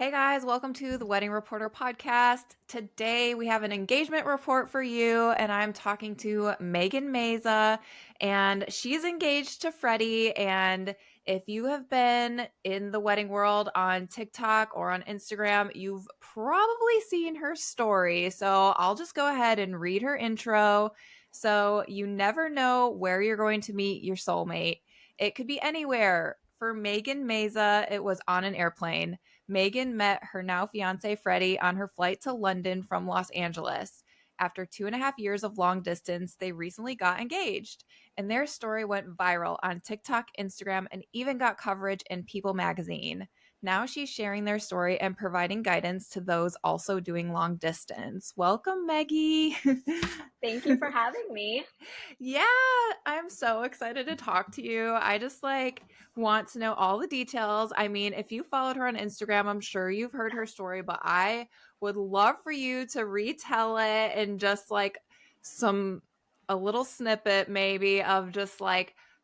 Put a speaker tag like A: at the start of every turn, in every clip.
A: Hey guys, welcome to the Wedding Reporter podcast. Today we have an engagement report for you, and I'm talking to Megan Meza, and she's engaged to Freddie. And if you have been in the wedding world on TikTok or on Instagram, you've probably seen her story. So I'll just go ahead and read her intro. So you never know where you're going to meet your soulmate. It could be anywhere. For Megan Meza, it was on an airplane. Megan met her now fiance Freddie on her flight to London from Los Angeles. After 2.5 years of long distance, they recently got engaged, and their story went viral on TikTok, Instagram, and even got coverage in People magazine. Now she's sharing their story and providing guidance to those also doing long distance. Welcome, Meggy.
B: Thank you for having me.
A: Yeah, I'm so excited to talk to you. I just want to know all the details. I mean, if you followed her on Instagram, I'm sure you've heard her story, but I would love for you to retell it and just a little snippet maybe of just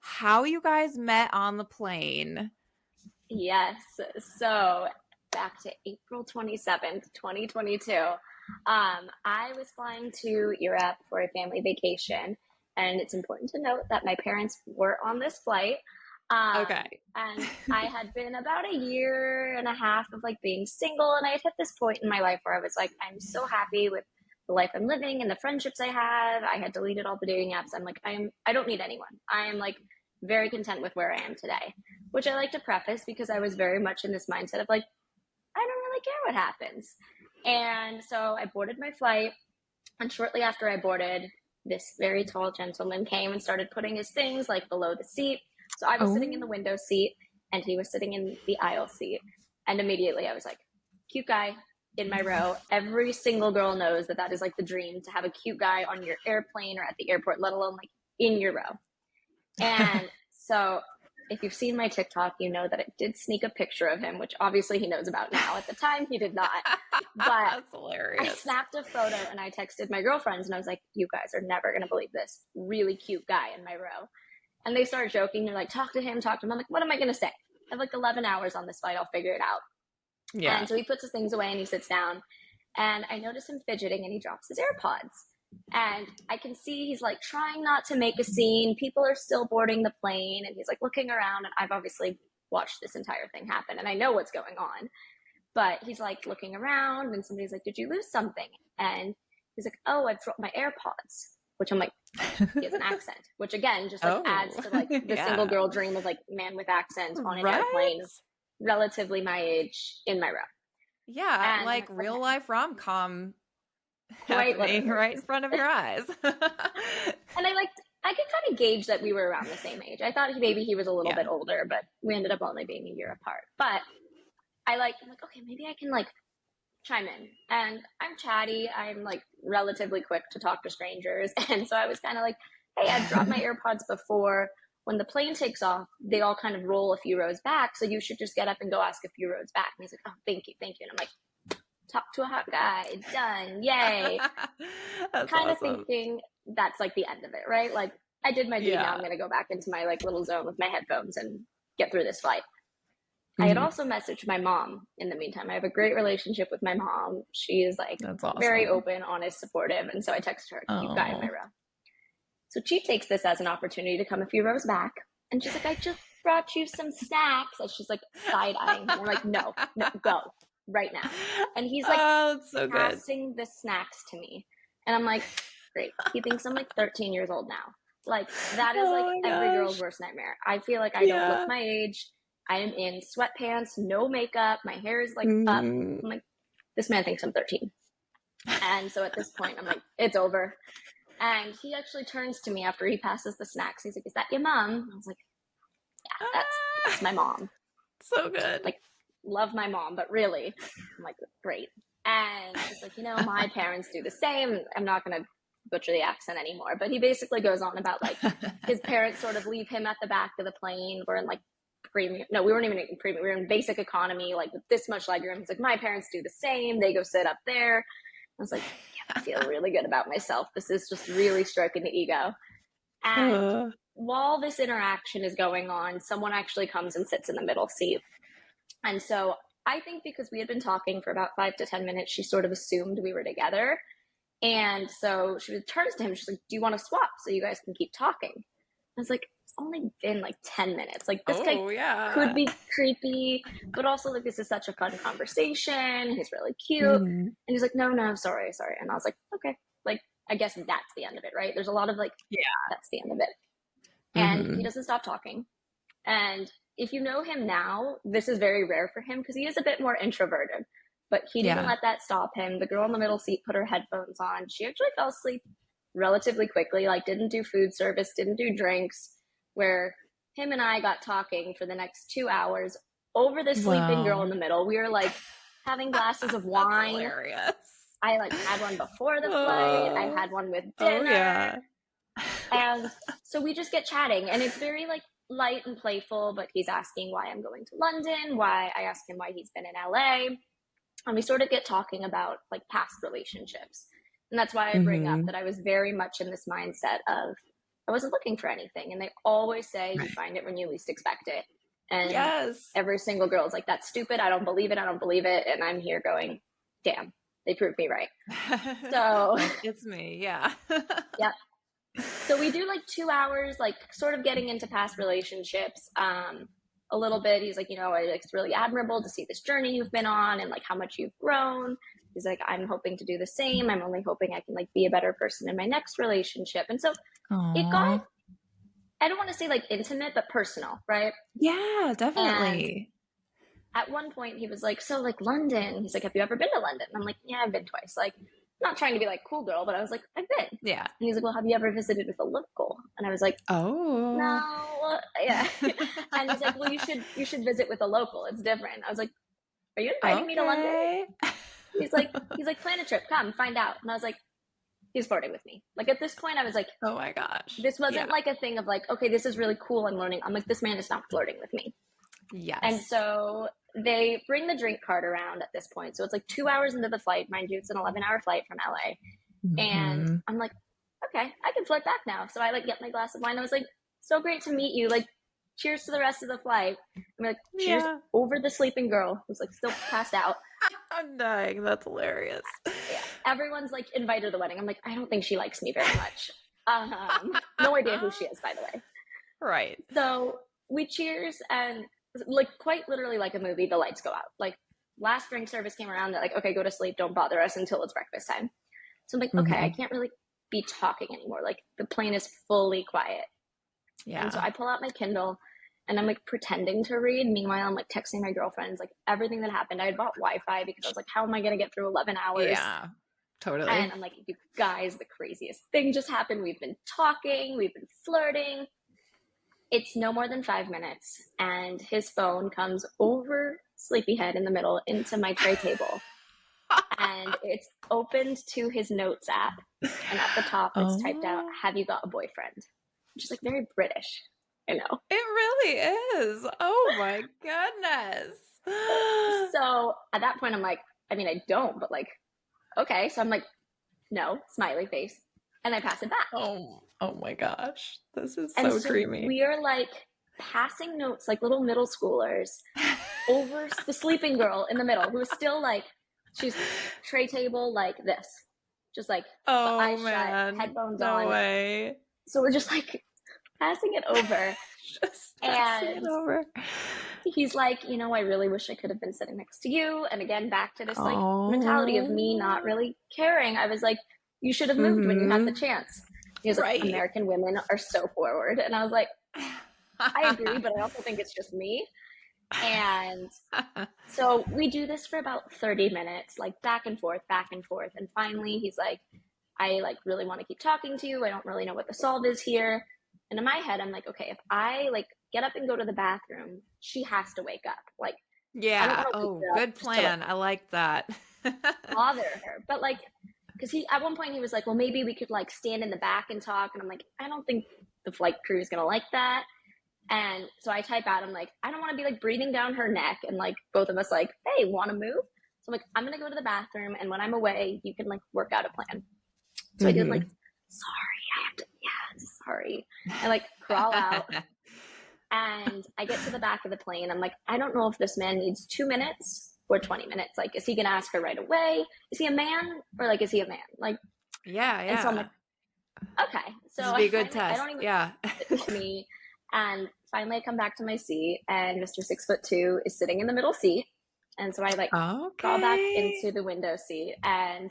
A: how you guys met on the plane.
B: Yes. So back to April 27th, 2022. I was flying to Europe for a family vacation, and it's important to note that my parents were on this flight. Um,
A: Okay.
B: and I had been about a year and a half of being single, and I had hit this point in my life where I was like, I'm so happy with the life I'm living and the friendships I have. I had deleted all the dating apps. I'm like, I don't need anyone. I am very content with where I am today, which I like to preface because I was very much in this mindset of I don't really care what happens. And so I boarded my flight, and shortly after I boarded, this very tall gentleman came and started putting his things below the seat. So I was sitting in the
A: Oh,
B: window seat, and he was sitting in the aisle seat. And immediately I was like, cute guy in my row. Every single girl knows that is the dream, to have a cute guy on your airplane or at the airport, let alone in your row. And so if you've seen my TikTok, you know that I did sneak a picture of him, which obviously he knows about now. At the time, he did not. But
A: that's
B: I
A: hilarious.
B: snapped a photo and I texted my girlfriends, and I was like, you guys are never going to believe this really cute guy in my row. And they started joking. They're like, talk to him, talk to him. I'm like, what am I going to say? I have 11 hours on this flight. I'll figure it out.
A: Yeah.
B: And so he puts his things away and he sits down. And I notice him fidgeting and he drops his AirPods. And I can see he's trying not to make a scene. People are still boarding the plane, and he's looking around. And I've obviously watched this entire thing happen, and I know what's going on. But he's looking around, and somebody's like, did you lose something? And he's like, oh, I've dropped my AirPods, which I'm like, he has an accent, which again just
A: Oh,
B: adds to the single
A: yeah.
B: girl dream of man with accent on an
A: Right?
B: airplane, relatively my age, in my row.
A: Yeah,
B: And I'm
A: like
B: like,
A: real
B: okay,
A: life rom-com
B: quite
A: happening
B: literally.
A: right in front of your eyes.
B: And I could kind of gauge that we were around the same age. I thought maybe he was a little
A: Yeah.
B: bit older, but we ended up only being a year apart. But I'm like, okay, maybe I can chime in. And I'm chatty. I'm relatively quick to talk to strangers. And so I was kind of like, hey, I've dropped my AirPods before. When the plane takes off, they all kind of roll a few rows back. So you should just get up and go ask a few rows back. And he's like, oh, thank you, thank you. And I'm like, talk to a hot guy, done, yay.
A: That's
B: Kind of
A: awesome.
B: thinking that's the end of it, right? I did my deed. Now I'm
A: Yeah.
B: going to go back into my little zone with my headphones and get through this flight. I had
A: Mhm.
B: also messaged my mom in the meantime. I have a great relationship with my mom. She is
A: That's
B: very
A: awesome.
B: open, honest, supportive. And so I texted her, cute guy in my
A: Oh.
B: row. So she takes this as an opportunity to come a few rows back. And she's like, I just brought you some snacks. And she's side eyeing me. And I'm like, no, no, go right now. And he's
A: Oh, that's so good.
B: passing the snacks to me. And I'm like, great. He thinks I'm 13 years old now. That is
A: Oh my
B: every girl's
A: gosh.
B: worst nightmare. I feel like I don't look
A: Yeah.
B: my age. I am in sweatpants, no makeup. My hair is up.
A: Mm.
B: I'm like, this man thinks I'm 13. And so at this point, I'm like, it's over. And he actually turns to me after he passes the snacks. He's like, is that your mom? I was like, yeah, that's
A: Ah,
B: my mom.
A: so good.
B: Like, love my mom, but really, I'm like, great. And he's like, my parents do the same. I'm not going to butcher the accent anymore, but he basically goes on about his parents sort of leave him at the back of the plane. We're in premium. No, we weren't even in premium. We were in basic economy, with this much legroom. He's like, my parents do the same. They go sit up there. I was like, yeah, I feel really good about myself. This is just really stroking the ego. And
A: Uh,
B: while this interaction is going on, someone actually comes and sits in the middle seat. And so I think because we had been talking for about 5 to 10 minutes, she sort of assumed we were together. And so she turns to him. She's like, "Do you want to swap so you guys can keep talking?" I was like, "It's only been like 10 minutes. Like, this guy
A: Oh,
B: could
A: yeah.
B: be creepy, but also like this is such a fun conversation. He's really cute."
A: Mhm.
B: And he's like, "No, no, sorry, sorry." And I was like, "Okay." Like, I guess that's the end of it, right? There's a lot of like,
A: Yeah.
B: that's the end of it. And he
A: Mhm.
B: doesn't stop talking. And if you know him now, this is very rare for him because he is a bit more introverted. But he didn't
A: Yeah.
B: let that stop him. The girl in the middle seat put her headphones on. She actually fell asleep relatively quickly, like didn't do food service, didn't do drinks, where him and I got talking for the next 2 hours over the sleeping girl in
A: Wow.
B: the middle. We were like having glasses of
A: That's
B: wine.
A: hilarious.
B: I like had one before the flight. I
A: Oh,
B: had one with
A: oh
B: dinner.
A: yeah.
B: And so we just get chatting, and it's very like light and playful, but he's asking why I'm going to London, why I asked him why he's been in LA, and we sort of get talking about like past relationships. And that's why I bring up
A: Mhm.
B: that I was very much in this mindset of I wasn't looking for anything. And they always say you
A: Right.
B: find it when you least expect it. And
A: Yes.
B: every single girl is like, "That's stupid. I don't believe it. I don't believe it." And I'm here going, damn, they proved me right. So,
A: Like, it's me. Yeah.
B: yeah. So we do like 2 hours, like sort of getting into past relationships. A little bit. He's like, it's really admirable to see this journey you've been on and like how much you've grown. He's like, "I'm hoping to do the same. I'm only hoping I can like be a better person in my next relationship." And so it got,
A: Aw.
B: I don't want to say like intimate, but personal, right?
A: Yeah,
B: And
A: definitely.
B: at one point he was like, "So like London," he's like, "Have you ever been to London?" And I'm like, "Yeah, I've been twice." Like, not trying to be like cool girl, but I was like, "I've been." And
A: Yeah.
B: he's like, "Well, have you ever visited with a local?" And I was like,
A: Oh.
B: "No." Yeah. And he's like, "Well, you should visit with a local. It's different." I was like, "Are you inviting me to London?"
A: Okay.
B: He's like, "Plan a trip, come find out." And I was like, he's flirting with me. Like at this point I was like,
A: Oh my gosh.
B: this
A: Yeah.
B: wasn't like a thing of like, okay, this is really cool, I'm learning. I'm like, this man is not flirting with me. And
A: Yes.
B: so they bring the drink cart around at this point. So it's like 2 hours into the flight. Mind you, it's an 11-hour flight from LA. And
A: Mhm.
B: I'm like, okay, I can flirt back now. So I like get my glass of wine. I was like, "So great to meet you. Like, cheers to the rest of the flight." I'm like, cheers
A: Yeah.
B: over the sleeping girl who's like still passed out.
A: I'm dying. That's hilarious.
B: Yeah, everyone's like invited to the wedding. I'm like, I don't think she likes me very much. No idea who she is, by the way.
A: Right.
B: So we cheers, and like quite literally like a movie, the lights go out. Like last drink service came around. They're like, "Okay, go to sleep. Don't bother us until it's breakfast time." So I'm like, okay, I
A: Mhm.
B: can't really be talking anymore. Like the plane is fully quiet. And so
A: Yeah.
B: I pull out my Kindle and I'm like pretending to read. Meanwhile, I'm like texting my girlfriends, like everything that happened. I had bought Wi-Fi because I was like, how am I going to get through 11 hours?
A: Yeah. Totally.
B: And I'm like, "You guys, the craziest thing just happened. We've been talking, we've been flirting." It's no more than 5 minutes. And his phone comes over Sleepyhead in the middle into my tray table. And it's opened to his notes app. And at the top, it's typed out,
A: Oh,
B: "Have you got a boyfriend?" Which is like very British, you know?
A: it really is. Oh my goodness.
B: So at that point, I'm like, I mean, I don't, but like, okay. So I'm like, "No," smiley face. And I pass it back.
A: Oh, oh my gosh. This is
B: And
A: so
B: so
A: dreamy.
B: we are like passing notes like little middle schoolers over the sleeping girl in the middle who is still like, she's tray table like this, just like
A: Oh
B: eyes shut,
A: man.
B: headphones
A: No
B: on.
A: way.
B: So we're just like passing it over.
A: Just passing it
B: And
A: over.
B: he's like, "I really wish I could have been sitting next to you." And again, back to this like mentality of me not
A: Oh.
B: really caring. I was like, "You should have moved when you had the
A: Mm-hmm.
B: chance." He was like,
A: Right.
B: "American women are so forward." And I was like, I agree, but I also think it's just me. And so we do this for about 30 minutes, like back and forth, back and forth. And finally he's like, "I like really want to keep talking to you. I don't really know what the solve is here." And in my head, I'm like, okay, if I like get up and go to the bathroom, she has to wake up. Like, I don't
A: Yeah.
B: want to wake
A: Oh,
B: her up
A: good
B: just to like
A: plan. I like that.
B: bother her. But like, because he at one point he was like, "Well, maybe we could like stand in the back and talk." And I'm like, I don't think the flight crew is gonna like that. And so I type out, I'm like, I don't want to be like breathing down her neck and like both of us like, "Hey, want to move?" So I'm like, I'm gonna go to the bathroom, and when I'm away, you can like work out a plan. So I did like,
A: Hmm.
B: "Sorry, I have to, yeah, sorry." I like crawl out, and I get to the back of the plane. I'm like, I don't know if this man needs 2 minutes or 20 minutes? Like, is he going to ask her right away? Is he a man or like, is he a man? Like,
A: Yeah,
B: and so I'm
A: yeah.
B: like, okay. So
A: This would
B: I
A: be a good
B: finally, I
A: test.
B: don't even
A: Yeah.
B: me. And finally I come back to my seat and Mr. 6'2" is sitting in the middle seat. And so I like crawl back
A: Okay.
B: into the window seat and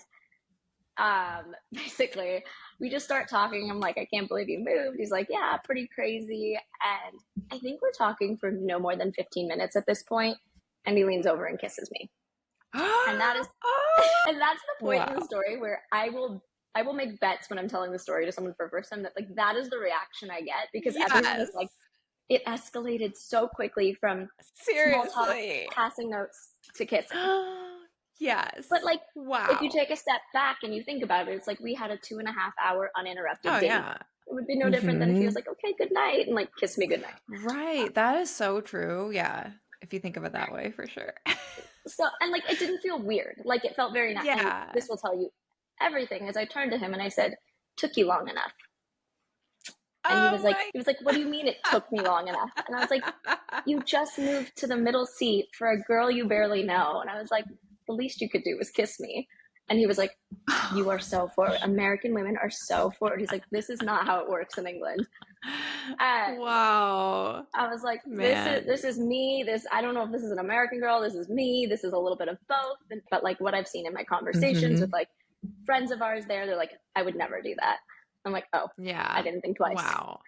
B: basically we just start talking. I'm like, I can't believe you moved. He's like, yeah, pretty crazy. And I think we're talking for no more than 15 minutes at this point, and he leans over and kisses me. And that is
A: Oh,
B: and that's the point in the
A: wow.
B: story where I will make bets when I'm telling the story to someone for the first time that like that is the reaction I get, because everyone is
A: Yes.
B: like, it escalated so quickly from small talk,
A: Seriously.
B: passing notes to kissing. But
A: Yes.
B: like, if you
A: Wow.
B: take a step back and you think about it, it's like we had a 2.5 hour uninterrupted
A: Oh,
B: date.
A: yeah.
B: It would be no different than if he was
A: Hmm.
B: like, okay, good night, and like kiss me good night.
A: Right. That is so true. Yeah. If you think of it that way, for sure.
B: So, and like, it didn't feel weird. Like, it felt very nice. And
A: Yeah.
B: this will tell you everything. As I turned to him and I said, took you long enough. And he was
A: Oh
B: like,
A: my.
B: what do you mean it took me long enough? And I was like, you just moved to the middle seat for a girl you barely know. And I was like, the least you could do was kiss me. And he was like, you are so forward. American women are so forward. He's like, this is not how it works in England. And
A: Wow.
B: I was like,
A: Man.
B: this is me. This, I don't know if this is an American girl. This is me. This is a little bit of both. But like, what I've seen in my conversations with
A: Hmm.
B: like friends of ours there, they're like, I would never do that. I'm like, oh, I
A: Yeah.
B: didn't think twice.
A: Wow.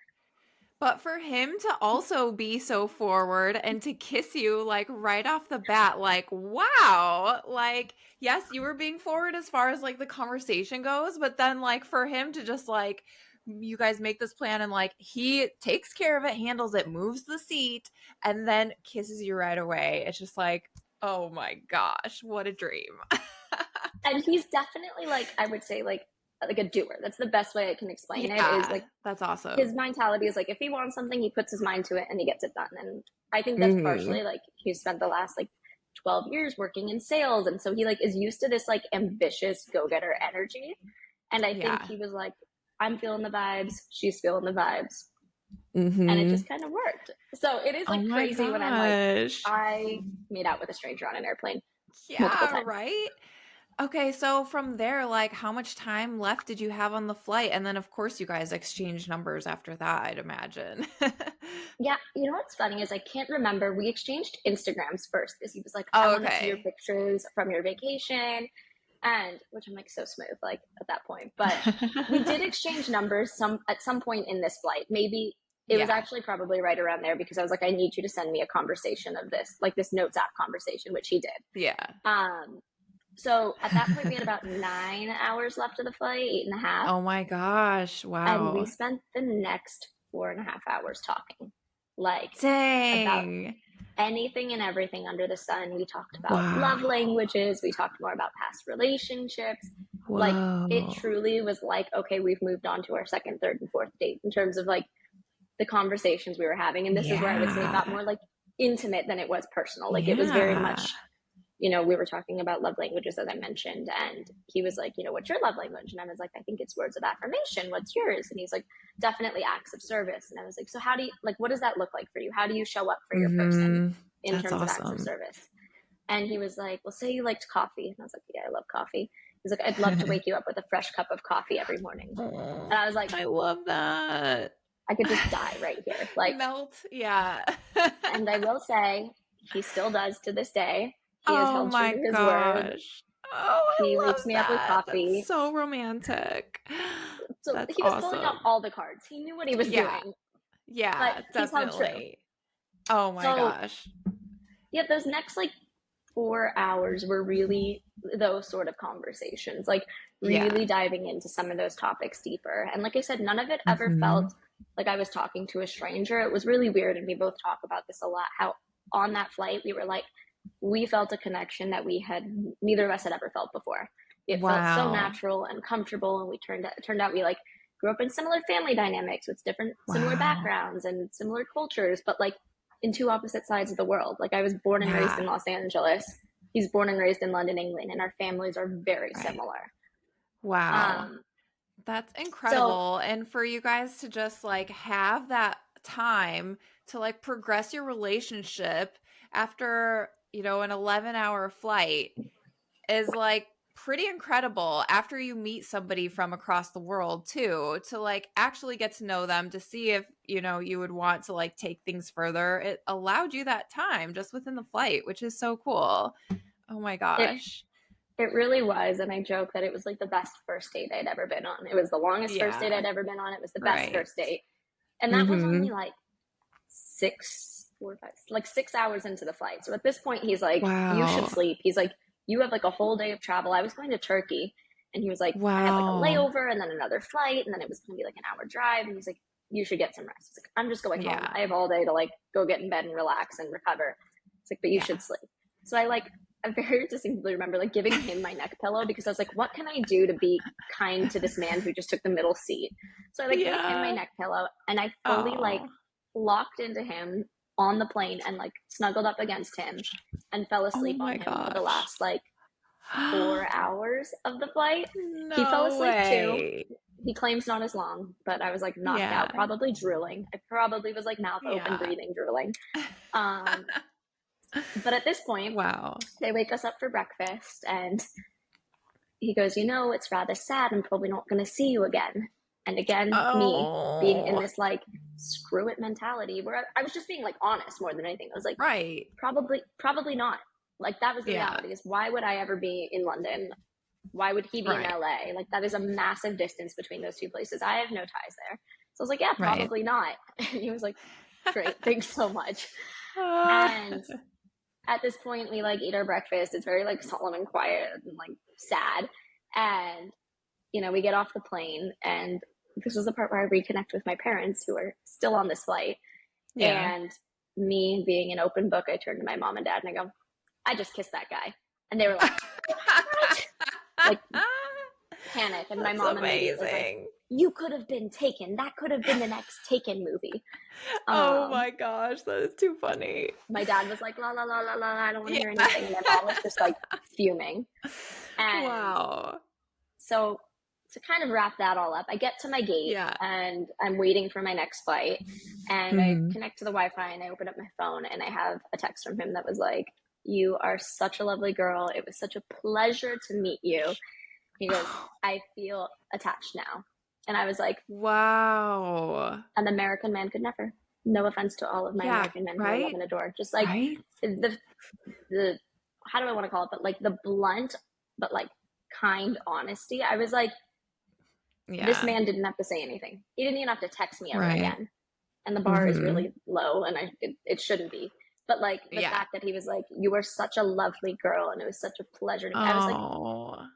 A: But for him to also be so forward and to kiss you like right off the bat, like, wow. Like, yes, you were being forward as far as like the conversation goes, but then like for him to just like, you guys make this plan and like he takes care of it, handles it, moves the seat, and then kisses you right away. It's just like, oh my gosh, what a dream.
B: And he's definitely like, I would say like a doer. That's the best way I can explain it, is
A: Yeah,
B: like
A: that's
B: his
A: awesome.
B: mentality is like, if he wants something, he puts his mind to it and he gets it done. And I think that's
A: Hmm.
B: partially like he's spent the last like 12 years working in sales, and so he like is used to this like ambitious go-getter energy. And I think
A: Yeah.
B: he was like, I'm feeling the vibes, she's feeling the vibes, and it
A: Hmm.
B: just kind of worked. So it is
A: Oh
B: like
A: my
B: crazy when I'm like,
A: gosh.
B: I made out with a stranger on an airplane multiple
A: Yeah,
B: times.
A: right? Okay, so from there, like, how much time left did you have on the flight? And then, of course, you guys exchanged numbers after that, I'd imagine.
B: Yeah, you know what's funny is I can't remember. We exchanged Instagrams first because he was like, I
A: Oh,
B: want to see your
A: okay.
B: pictures from your vacation, and which I'm like so smooth, like at that point. But we did exchange numbers at some point in this flight. Maybe it was
A: Yeah.
B: actually probably right around there, because I was like, I need you to send me a conversation of this, like this notes app conversation, which he did.
A: Yeah.
B: Um, so at that point we had about 9 hours left of the flight, 8.5,
A: Oh my gosh.
B: and we
A: Wow.
B: spent the next 4.5 hours talking, like about
A: Dang.
B: anything and everything under the sun. We talked about love
A: Wow.
B: languages. We talked more about past relationships. Like, it
A: Whoa.
B: truly was like, okay, we've moved on to our second, third, and fourth date in terms of like the conversations we were having. And this is where I would say it got
A: Yeah.
B: more like intimate than it was personal. Like, it was very
A: Yeah.
B: much, we were talking about love languages, as I mentioned, and he was like, what's your love language? And I was like, I think it's words of affirmation. What's yours? And he's like, definitely acts of service. And I was like, so how do you, like, what does that look like for you? How do you show up for your person
A: Hmm.
B: in
A: That's
B: terms of acts of
A: awesome.
B: service? And he was like, well, say you liked coffee. And I was like, yeah, I love coffee. He's like, I'd love to wake you up with a fresh cup of coffee every morning. And
A: Oh,
B: I was like,
A: I love that.
B: I could just die right here. Like,
A: Melt. Yeah.
B: and I will say, he still does to this day. He has
A: Oh
B: held true
A: my
B: to his word.
A: gosh. Oh,
B: He
A: I
B: wakes
A: love
B: me up with
A: that. That's
B: coffee.
A: so romantic.
B: So
A: That's
B: he was pulling out
A: awesome.
B: all the cards. He knew what he was
A: Yeah.
B: doing, but
A: Yeah,
B: he's held true.
A: definitely. Oh my
B: So
A: gosh.
B: yeah, those next like 4 hours were really those sort of conversations, like
A: Yeah.
B: really diving into some of those topics deeper. And like I said, none of it ever
A: Hmm.
B: felt like I was talking to a stranger. It was really weird. And we both talk about this a lot, how on that flight, we were like, we felt a connection that neither of us had ever felt before. It felt so
A: Wow.
B: natural and comfortable. And it turned out we like grew up in similar family dynamics with similar
A: Wow.
B: backgrounds and similar cultures, but like in two opposite sides of the world. Like, I was born and raised in
A: Yeah.
B: Los Angeles. He's born and raised in London, England, and our families are very
A: Right.
B: similar.
A: Wow.
B: Um,
A: That's
B: so
A: incredible. And for you guys to just like have that time to like progress your relationship after an 11-hour flight is like pretty incredible after you meet somebody from across the world too, to like actually get to know them, to see if, you would want to like take things further. It allowed you that time just within the flight, which is so cool. Oh my
B: It
A: gosh.
B: it really was, and I joke that it was like the best first date I'd ever been on. It was the longest first date
A: Yeah.
B: I'd ever been on. It was the best
A: Right.
B: first date. And that was only
A: Mm-hmm.
B: like 6 hours into the flight. So at this point, he's like, "You should
A: Wow.
B: sleep." He's like, "You have like a whole day of travel." I was going to Turkey, and he was like, "I had like a
A: Wow.
B: layover and then another flight, and then it was going to be like an hour drive." And he's like, "You should get some rest." He's like, "I'm just going home.
A: Yeah.
B: I have all day to like go get in bed and relax and recover." It's like, "But you
A: Yeah.
B: should sleep." So I very distinctly remember like giving him my neck pillow because I was like, "What can I do to be kind to this man who just took the middle seat?" So I like gave him my
A: Yeah.
B: neck pillow, and I fully like
A: Oh.
B: locked into him on the plane and like snuggled up against him and fell
A: Oh
B: asleep on
A: my
B: him for the
A: gosh.
B: last like 4 hours of the flight. He fell
A: No
B: asleep too.
A: way.
B: He claims not as long, but I was like knocked
A: Yeah.
B: out, probably drooling. I probably was like mouth open,
A: Yeah.
B: breathing, drooling. Um, but at this point,
A: Wow.
B: they wake us up for breakfast, and he goes, "It's rather sad. I'm probably not going to see you again." And again, me being in
A: Oh,
B: this like screw it mentality where I was just being like honest more than anything. I was like,
A: right.
B: probably not. Like that was the
A: Yeah.
B: reality. Is why would I ever be in London? Why would he be in
A: Right.
B: LA? Like that is a massive distance between those two places. I have no ties there. So I was like, yeah,
A: Right.
B: probably not. And he was like, great, thanks so much.
A: Ah.
B: And at this point, we like eat our breakfast. It's very like solemn and quiet and like sad. And we get off the plane, and this was the part where I reconnect with my parents who are still on this flight.
A: Yeah.
B: And me being an open book, I turned to my mom and dad and I go, "I just kissed that guy." And they were like, "What?" Like panic. And my
A: That's
B: mom immediately was like,
A: amazing.
B: "You could have been Taken. That could have been the next Taken movie."
A: Oh
B: Um,
A: my gosh, that is too funny.
B: my dad was like, "La la la la la, I don't want to
A: Yeah.
B: hear anything." And my mom was just like fuming. And
A: Wow.
B: so to kind of wrap that all up, I get to my gate
A: Yeah.
B: and I'm waiting for my next flight. And I
A: Mhm.
B: connect to the Wi Fi and I open up my phone and I have a text from him that was like, "You are such a lovely girl. It was such a pleasure to meet you." He goes, "I feel attached now." And I was like,
A: Wow.
B: an American man could never. No offense to all of my
A: Yeah,
B: American men who I love
A: right?
B: and adore. Just like
A: Right?
B: the how do I want to call it? But like the blunt, but like kind honesty. I was like, this
A: Yeah.
B: man didn't have to say anything. He didn't even have to text me ever
A: Right.
B: again. And the bar is
A: Mhm.
B: really low, and it shouldn't be. But like the
A: Yeah.
B: fact that he was like, "You were such a lovely girl, and it was such a pleasure to me." I was like,
A: Oh.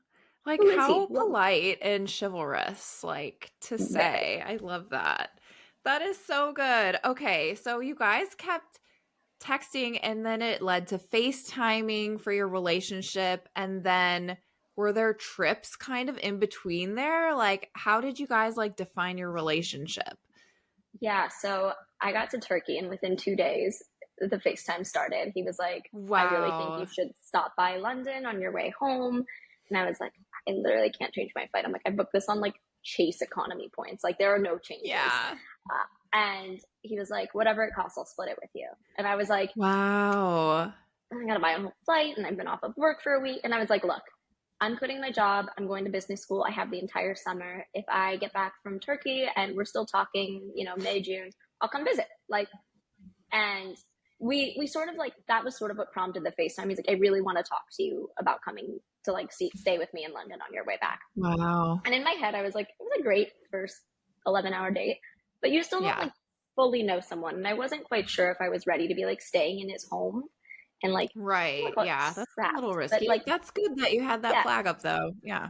A: Like
B: "Who is
A: how
B: he?" Well,
A: polite and chivalrous, like to
B: very.
A: say. I love that. That is so good. Okay, so you guys kept texting and then it led to FaceTiming for your relationship. And then were there trips kind of in between there? Like, how did you guys like define your relationship?
B: Yeah. So I got to Turkey, and within 2 days, the FaceTime started. He was like, "I really think you
A: Wow.
B: should stop by London on your way home." And I was like, "I literally can't change my flight." I'm like, "I booked this on like Chase economy points. Like there are no changes."
A: Yeah.
B: And he was like, "Whatever it costs, I'll split it with you." And I was like,
A: Wow.
B: "I gotta buy a whole flight, and I've been off of work for a week." And I was like, "Look, I'm quitting my job. I'm going to business school. I have the entire summer. If I get back from Turkey and we're still talking, May, June, I'll come visit." Like, and we sort of like that was sort of what prompted the FaceTime. He's like, "I really want to talk to you about coming to like stay with me in London on your way back."
A: Wow.
B: And in my head, I was like, it was a great first 11-hour date, but you still don't
A: Yeah.
B: like fully know someone. And I wasn't quite sure if I was ready to be like staying in his home and like, I don't
A: Right.
B: call it
A: Yeah. That's a little
B: trapped, but
A: risky.
B: like,
A: That's good that you had that
B: yeah.
A: flag up though. Yeah.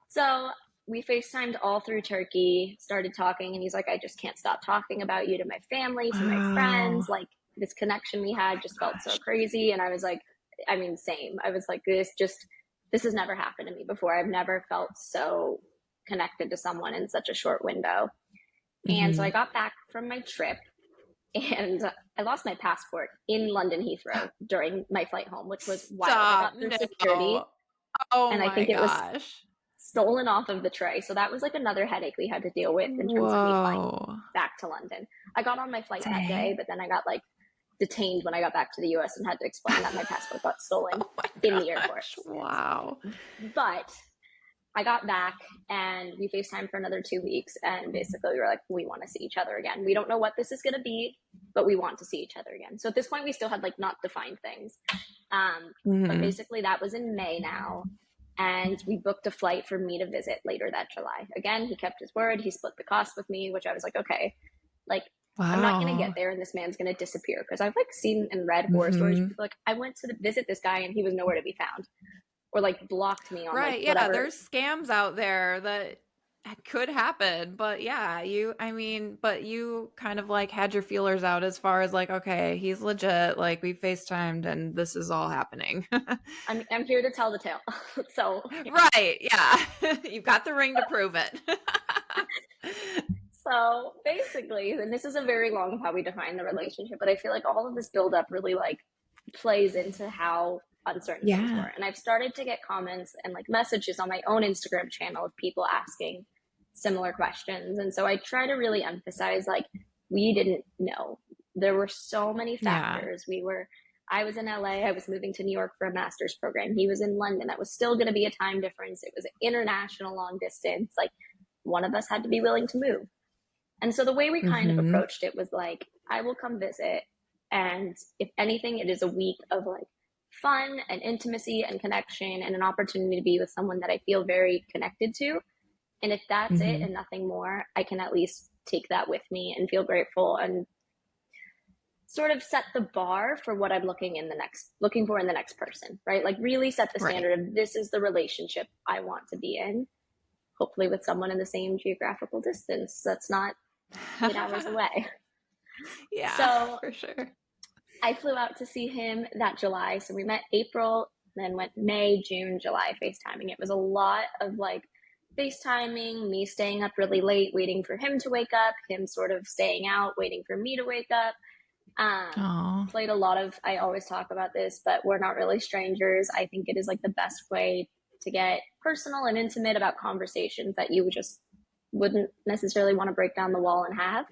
B: So we FaceTimed all through Turkey, started talking, and he's like, "I just can't stop talking about you to my family, to my
A: Wow.
B: friends. Like, this connection we had just felt so
A: Gosh.
B: crazy." And I was like, I mean, same. I was like, this has never happened to me before. I've never felt so connected to someone in such a short window. And so I
A: Mhm.
B: got back from my trip, and I lost my passport in London Heathrow during my flight home, which was wild. I
A: Stop.
B: got through security,
A: No. Oh
B: and I
A: my
B: think it was
A: gosh.
B: stolen off of the tray. So that was like another headache we had to deal with in terms of me flying
A: Whoa.
B: back to London. I got on my flight that day,
A: Dang.
B: but then I got like detained when I got back to the US and had to explain that my passport got stolen
A: Oh my
B: in the airport.
A: gosh. Wow.
B: But I got back and we FaceTimed for another 2 weeks. And basically we were like, we want to see each other again. We don't know what this is going to be, but we want to see each other again. So at this point, we still had like not defined things. But basically that was in May now. And we booked a flight for me to visit later that July. Again, he kept his word. He split the cost with me, which I was like, okay, like,
A: Wow.
B: I'm not going to get there and this man's going to disappear. Because I've like seen and read horror stories. People like, I went to visit this guy and he was nowhere to be found. Or like blocked me on
A: right.
B: like
A: Yeah.
B: whatever.
A: There's scams out there that could happen. But yeah, you kind of like had your feelers out as far as like, okay, he's legit. Like we FaceTimed and this is all happening.
B: I'm here to tell the tale. So
A: right. Yeah. You've got the ring to prove it.
B: So basically, and this is a very long how we define the relationship, but I feel like all of this buildup really like plays into how uncertain things were. And I've started to get comments and like messages on my own Instagram channel of people asking similar questions. And so I try to really emphasize like we didn't know. There were so many factors. I was in LA, I was moving to New York for a master's program. He was in London. That was still going to be a time difference. It was an international long distance. Like one of us had to be willing to move. And so the way we kind of approached it was like, I will come visit. And if anything, it is a week of like fun and intimacy and connection and an opportunity to be with someone that I feel very connected to. And if that's it and nothing more, I can at least take that with me and feel grateful and sort of set the bar for what I'm looking for in the next person, right? Like really set the standard of this is the relationship I want to be in, hopefully with someone in the same geographical distance. That's not 8 hours away.
A: Yeah,
B: so
A: for sure.
B: I flew out to see him that July. So we met April, then went May, June, July FaceTiming. It was a lot of like FaceTiming, me staying up really late, waiting for him to wake up, him sort of staying out, waiting for me to wake up. Played a lot of, I always talk about this, but we're not really strangers. I think it is like the best way to get personal and intimate about conversations that you just wouldn't necessarily want to break down the wall and have.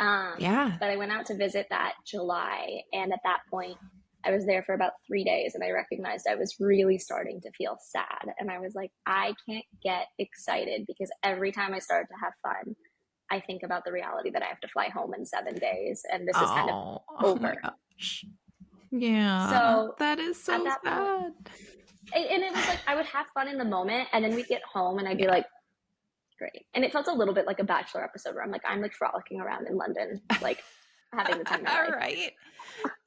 B: But I went out to visit that July, and at that point I was there for about 3 days, and I recognized I was really starting to feel sad. And I was like, I can't get excited because every time I start to have fun, I think about the reality that I have to fly home in 7 days, and this is kind of over.
A: My gosh. Yeah.
B: So
A: that is so sad.
B: Point, and it was like I would have fun in the moment, and then we'd get home, and I'd be like, great. And it felt a little bit like a Bachelor episode where I'm like frolicking around in London, like having the time of my life.
A: Right.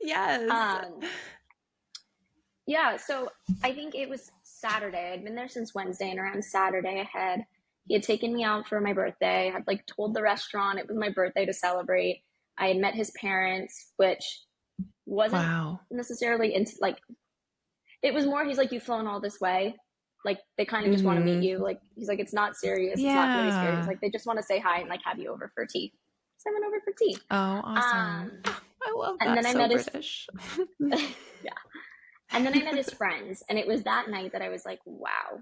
A: Yes.
B: Yeah. So I think it was Saturday. I'd been there since Wednesday, and around Saturday he had taken me out for my birthday. I had like told the restaurant it was my birthday to celebrate. I had met his parents, which wasn't necessarily into like, it was more, he's like, you've flown all this way. Like they kind of just want to meet you. Like he's like, it's not serious. It's not really serious. Like they just want to say hi and like have you over for tea. So I went over for tea.
A: Oh, awesome. I love that.
B: And then I met
A: British.
B: Yeah. And then I met his friends, and it was that night that I was like, wow,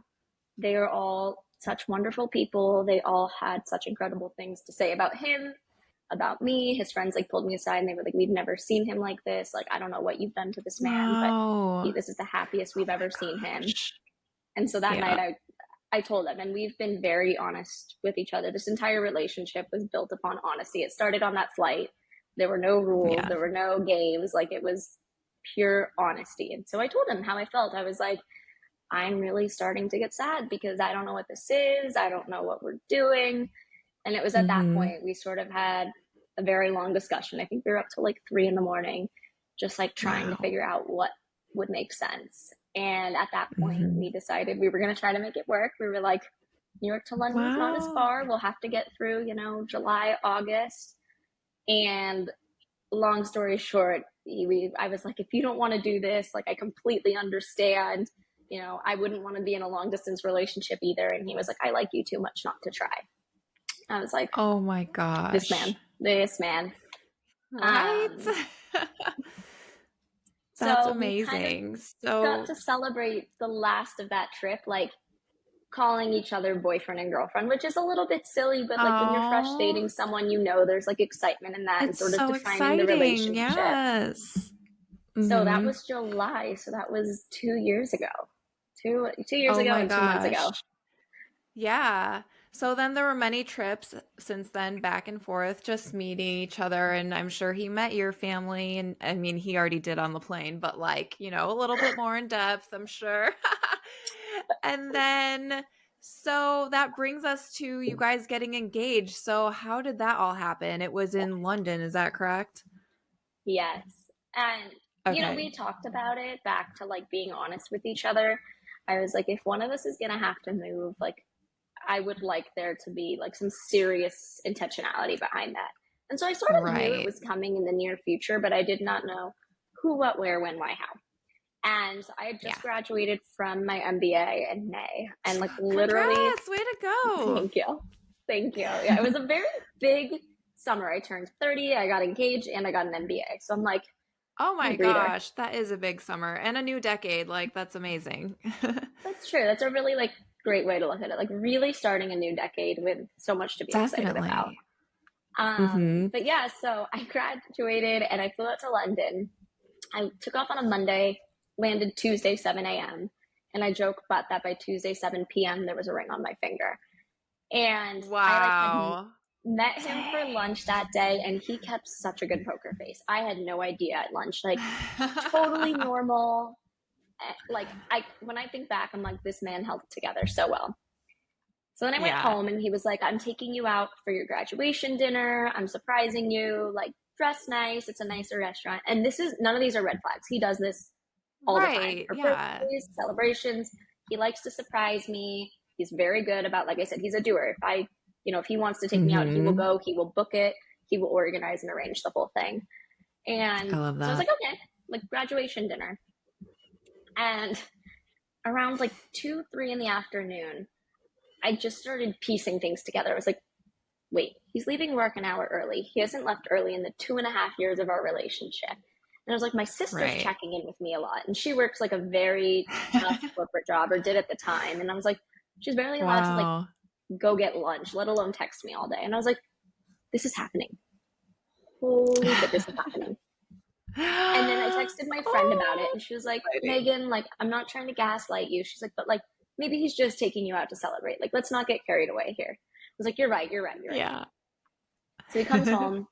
B: they are all such wonderful people. They all had such incredible things to say about him, about me. His friends like pulled me aside and they were like, we've never seen him like this. Like, I don't know what you've done to this man, but this is the happiest we've ever seen him. And so that night I told them, and we've been very honest with each other. This entire relationship was built upon honesty. It started on that flight. There were no rules. There were no games. Like it was pure honesty. And so I told him how I felt. I was like, I'm really starting to get sad because I don't know what this is. I don't know what we're doing. And it was at that point we sort of had a very long discussion. I think we were up till like 3 a.m, just like trying to figure out what would make sense. And at that point we decided we were going to try to make it work. We were like, New York to London is not as far. We'll have to get through, July, August. And long story short, I was like, if you don't want to do this, like I completely understand. I wouldn't want to be in a long distance relationship either. And he was like, I like you too much not to try. I was like,
A: oh my gosh,
B: this man.
A: Right. That's amazing.
B: So got to celebrate the last of that trip, like calling each other boyfriend and girlfriend, which is a little bit silly, but like when you're fresh
A: Oh,
B: dating someone, there's like excitement in that and
A: it's
B: sort of
A: so
B: defining the
A: exciting.
B: relationship.
A: Yes.
B: So that
A: Mm-hmm.
B: was July. So that was 2 years ago. Two years
A: Oh
B: ago
A: my
B: and 2 months
A: gosh.
B: ago.
A: Yeah. So then there were many trips since then, back and forth, just meeting each other. And I'm sure he met your family. And I mean, he already did on the plane, but like, a little bit more in depth, I'm sure. And then, so that brings us to you guys getting engaged. So how did that all happen? It was in London, is that correct?
B: Yes. And, we
A: Okay.
B: talked about it back to like being honest with each other. I was like, if one of us is going to have to move, like, I would like there to be like some serious intentionality behind that. And so I sort of knew it
A: Right.
B: was coming in the near future, but I did not know who, what, where, when, why, how. And I had
A: Yeah.
B: just graduated from my MBA in May. And like literally,
A: Congrats. Way to go.
B: thank you. Thank you. Yeah, it was a very big summer. I turned 30, I got engaged, and I got an MBA. So I'm like,
A: Oh
B: no
A: my
B: breather.
A: gosh, that is a big summer and a new decade. Like, that's amazing.
B: That's true. That's a really like great way to look at it. Like really starting a new decade with so much to be excited about.
A: Definitely. Mm-hmm.
B: But yeah, so I graduated and I flew out to London. I took off on a Monday, landed Tuesday 7 a.m. And I joke about that by Tuesday 7 p.m. there was a ring on my finger. And I like had
A: Wow.
B: met him for lunch
A: Dang.
B: that day and he kept such a good poker face. I had no idea at lunch. Like totally normal. Like I when I think back, I'm like, this man held it together so well. So then I went
A: Yeah.
B: home and he was like, I'm taking you out for your graduation dinner. I'm surprising you. Like, dress nice. It's a nicer restaurant. And none of these are red flags. He does this all the time
A: Right.
B: for
A: Yeah.
B: birthdays, celebrations. He likes to surprise me. He's very good about, like I said, he's a doer. If he wants to take me out, he will
A: Mm-hmm.
B: go, he will book it, he will organize and arrange the whole thing.
A: I
B: And
A: love
B: so I was
A: that.
B: like, okay, like graduation dinner. And around like 2, 3 in the afternoon, I just started piecing things together. I was like, wait, he's leaving work an hour early. He hasn't left early in the 2.5 years of our relationship. And I was like, my sister's
A: Right.
B: checking in with me a lot. And she works like a very tough corporate job or did at the time. And I was like, she's barely allowed to like
A: Wow.
B: go get lunch, let alone text me all day. And I was like, this is happening. Holy shit, this is happening. And then I texted my friend about it
A: Oh,
B: and she was like,
A: exciting.
B: Megan, like, I'm not trying to gaslight you. She's like, but like, maybe he's just taking you out to celebrate. Like, let's not get carried away here. I was like, you're right, you're right, you're right.
A: Yeah.
B: So he comes home